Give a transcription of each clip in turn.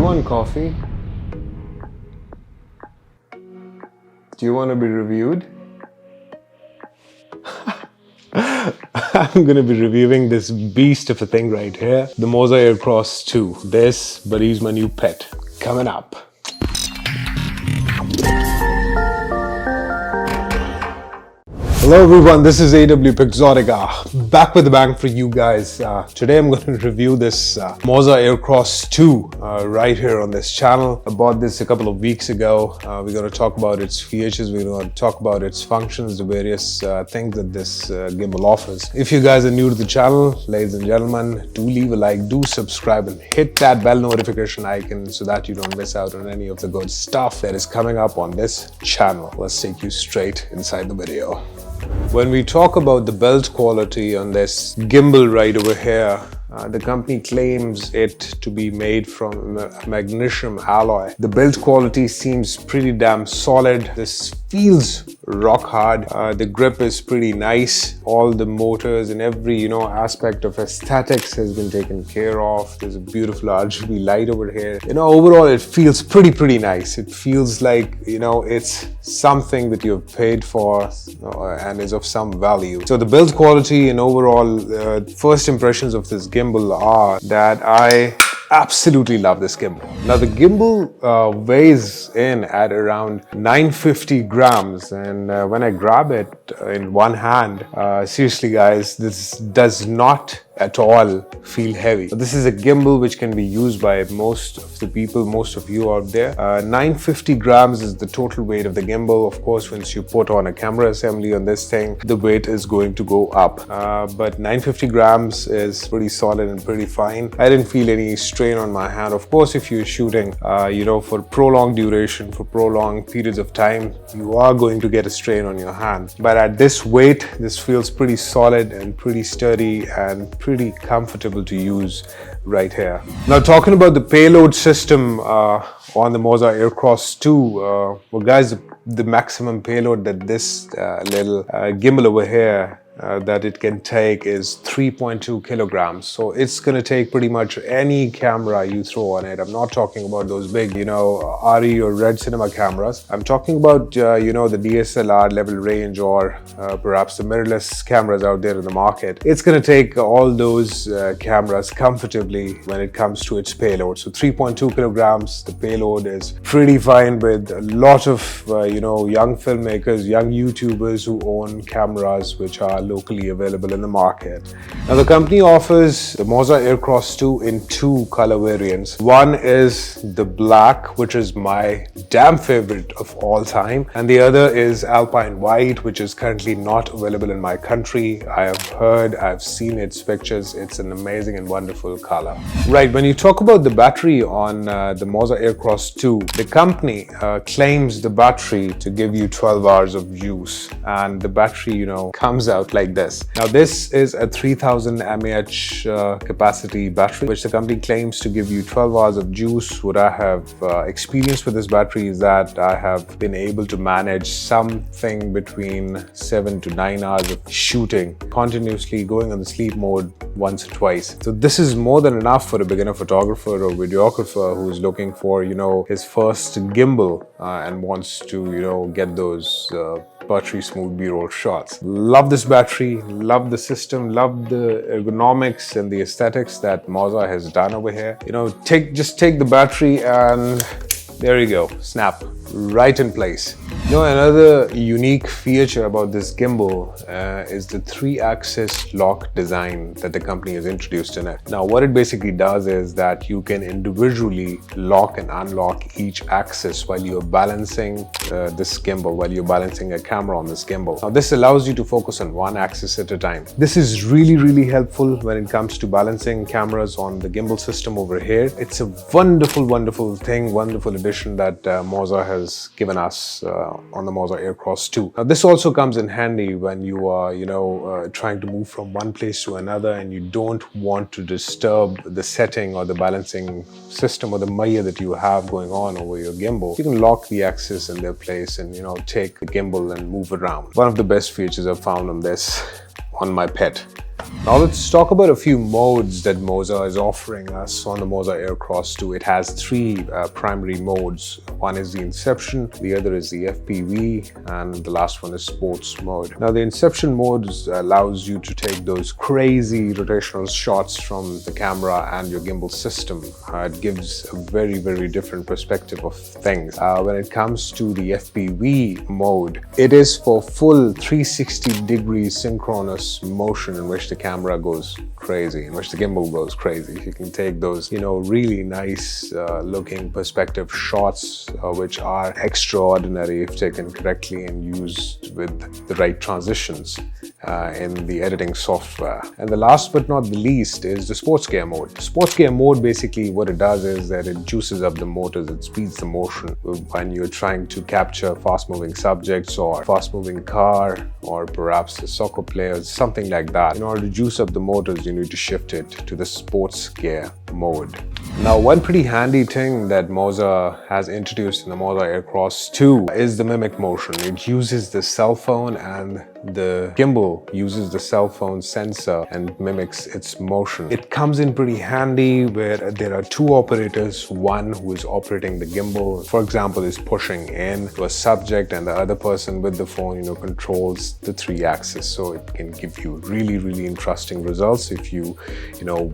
want coffee? Do you want to be reviewed? I'm going to be reviewing this beast of a thing right here, the Moza Aircross 2. This, but he's my new pet. Coming up. Hello everyone, this is AW.Pixotica, back with a bang for you guys. Today I'm going to review this Moza Aircross 2 right here on this channel. I bought this a couple of weeks ago. We're going to talk about its features, we're going to talk about its functions, the various things that this gimbal offers. If you guys are new to the channel, ladies and gentlemen, do leave a like, do subscribe and hit that bell notification icon so that you don't miss out on any of the good stuff that is coming up on this channel. Let's take you straight inside the video. When we talk about the build quality on this gimbal right over here, the company claims it to be made from a magnesium alloy. The build quality seems pretty damn solid. This feels rock hard. The grip is pretty nice. All the motors and every aspect of aesthetics has been taken care of. There's a beautiful RGB light over here. Overall it feels pretty nice. It feels like it's something that you've paid for and is of some value. So the build quality and overall first impressions of this gimbal are that I absolutely love this gimbal. Now the gimbal weighs in at around 950 grams, and when I grab it in one hand, seriously guys, this does not at all feel heavy. This is a gimbal which can be used by most of the people, most of you out there. 950 grams is the total weight of the gimbal. Of course, once you put on a camera assembly on this thing, the weight is going to go up. But 950 grams is pretty solid and pretty fine. I didn't feel any strain on my hand. Of course, if you're shooting, for prolonged duration, for prolonged periods of time, you are going to get a strain on your hand. But at this weight, this feels pretty solid and pretty sturdy and pretty comfortable to use right here. Now talking about the payload system on the Moza Aircross 2, well guys, the maximum payload that this little gimbal over here that it can take is 3.2 kilograms. So it's going to take pretty much any camera you throw on it. I'm not talking about those big, RE or Red Cinema cameras. I'm talking about, the DSLR level range or perhaps the mirrorless cameras out there in the market. It's going to take all those cameras comfortably when it comes to its payload. So 3.2 kilograms, the payload is pretty fine with a lot of, young filmmakers, young YouTubers who own cameras which are locally available in the market. Now the company offers the Moza Aircross 2 in two color variants. One is the black, which is my damn favorite of all time, and the other is Alpine White, which is currently not available in my country. I have heard, I've seen its pictures. It's an amazing and wonderful color. Right, when you talk about the battery on the Moza Aircross 2, the company claims the battery to give you 12 hours of use, and the battery, comes out like this. Now this is a 3000 mAh capacity battery, which the company claims to give you 12 hours of juice. What I have experienced with this battery is that I have been able to manage something between 7 to 9 hours of shooting continuously, going on the sleep mode once or twice. So this is more than enough for a beginner photographer or videographer who's looking for, his first gimbal and wants to, get those buttery smooth B-roll shots. Love this battery, love the system, love the ergonomics and the aesthetics that Moza has done over here. Just take the battery and there you go, snap, right in place. Another unique feature about this gimbal is the 3-axis lock design that the company has introduced in it. Now, what it basically does is that you can individually lock and unlock each axis while you're balancing this gimbal, while you're balancing a camera on this gimbal. Now, this allows you to focus on one axis at a time. This is really helpful when it comes to balancing cameras on the gimbal system over here. It's a wonderful thing, wonderful addition that Moza has given us on the Moza Aircross 2. Now this also comes in handy when you are trying to move from one place to another and you don't want to disturb the setting or the balancing system or the maya that you have going on over your gimbal. You can lock the axis in their place and take the gimbal and move around. One of the best features I've found on this, on my pet. Now let's talk about a few modes that Moza is offering us on the Moza Aircross 2. It has three primary modes. One is the Inception, the other is the FPV, and the last one is Sports mode. Now the Inception mode allows you to take those crazy rotational shots from the camera and your gimbal system. It gives a very, very different perspective of things. When it comes to the FPV mode, it is for full 360-degree synchronous motion in which the camera goes crazy, in which the gimbal goes crazy. You can take those, really nice looking perspective shots which are extraordinary if taken correctly and used with the right transitions in the editing software. And the last but not the least is the sports gear mode. The sports gear mode, basically what it does is that it juices up the motors, it speeds the motion. When you're trying to capture fast-moving subjects or fast-moving car or perhaps a soccer player, something like that. In order to juice up the motors, you need to shift it to the sports gear mode. Now, one pretty handy thing that Moza has introduced in the Moza Aircross 2 is the mimic motion. It uses the cell phone, and the gimbal uses the cell phone sensor and mimics its motion. It comes in pretty handy where there are two operators. One who is operating the gimbal, for example, is pushing in to a subject, and the other person with the phone, controls the 3-axis. So it can give you really, really interesting results if you,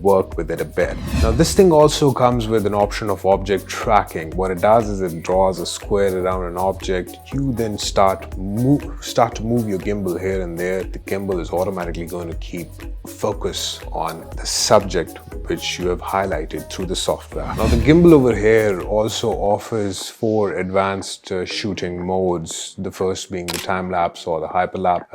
work with it a bit. Now, this thing also comes with an option of object tracking. What it does is it draws a square around an object. You then start to move your gimbal here and there. The gimbal is automatically going to keep focus on the subject which you have highlighted through the software. Now, the gimbal over here also offers 4 advanced shooting modes. The first being the time-lapse or the hyperlapse,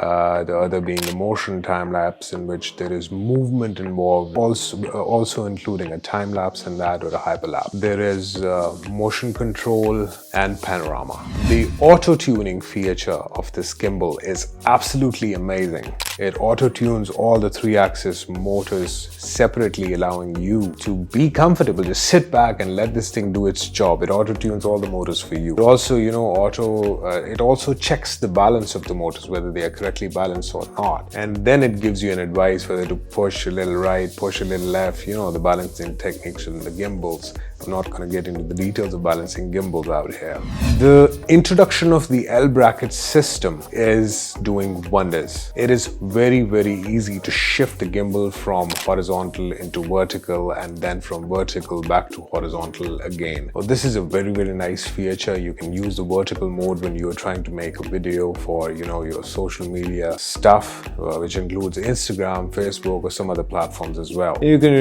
the other being the motion time-lapse, in which there is movement involved, also including a time-lapse and that, or a hyperlapse. There is motion control and panorama. The auto-tuning feature of this gimbal is absolutely amazing. It auto-tunes all the 3-axis motors separately, allowing you to be comfortable. Just sit back and let this thing do its job. It auto-tunes all the motors for you. It also, it also checks the balance of the motors, whether they are correctly balanced or not. And then it gives you an advice whether to push a little right, push a little left, the balancing techniques in the gimbals. I'm not going to get into the details of balancing gimbals out here. The introduction of the L bracket system is doing wonders. It is very, very easy to shift the gimbal from horizontal into vertical and then from vertical back to horizontal again. Well, this is a very, very nice feature. You can use the vertical mode when you are trying to make a video for, your social media stuff, which includes Instagram, Facebook, or some other platforms as well. You can,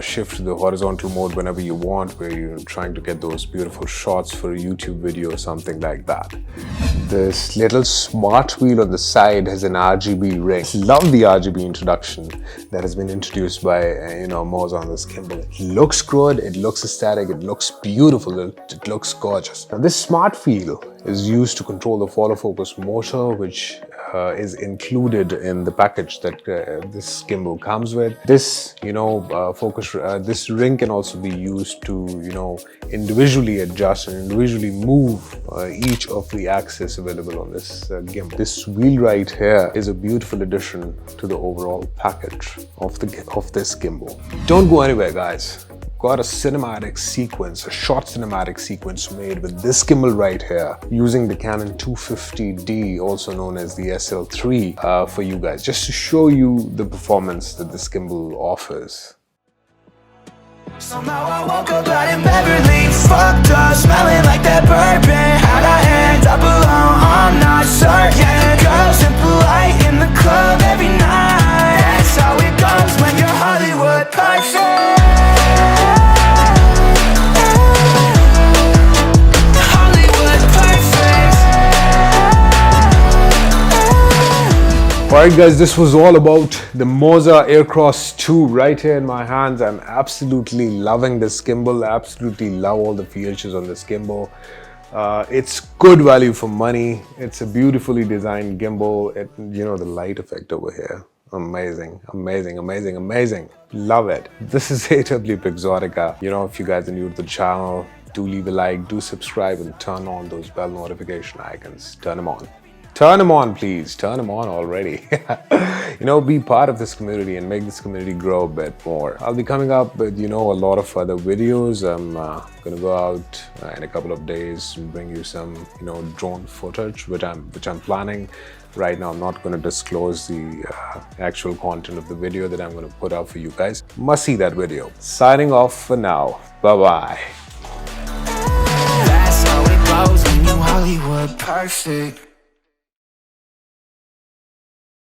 shift to the horizontal mode whenever you want, where you're trying to get those beautiful shots for a YouTube video or something like that. This little smart wheel on the side has an RGB ring. Love the RGB introduction that has been introduced by Moza on this gimbal. It looks good, it looks aesthetic, it looks beautiful, it looks gorgeous. Now, this smart wheel is used to control the follow focus motor, which is included in the package that this gimbal comes with. This, this ring can also be used to, individually adjust and individually move each of the axes available on this gimbal. This wheel right here is a beautiful addition to the overall package of this gimbal. Don't go anywhere, guys. Got a cinematic sequence, a short cinematic sequence made with this gimbal right here using the Canon 250D, also known as the SL3, for you guys, just to show you the performance that this gimbal offers. Somehow I woke up out in Beverly, fucked up, smelling like that bourbon. How'd I end up alone? I'm not certain. Girls and polite in the club every night. That's how it goes when you're Hollywood perfect. Alright guys, this was all about the Moza Aircross 2 right here in my hands. I'm absolutely loving this gimbal, absolutely love all the features on this gimbal. It's good value for money. It's a beautifully designed gimbal. The light effect over here, amazing, amazing, amazing, amazing. Love it. This is AW.Pixotica. If you guys are new to the channel, do leave a like, do subscribe, and turn on those bell notification icons. Turn them on. Turn them on, please. Turn them on already. You know, be part of this community and make this community grow a bit more. I'll be coming up with, you know, a lot of other videos. I'm gonna go out in a couple of days and bring you some, you know, drone footage, which I'm planning. Right now, I'm not going to disclose the actual content of the video that I'm going to put out for you guys. Must see that video. Signing off for now. Bye-bye. That's how it goes when you Hollywood perfect.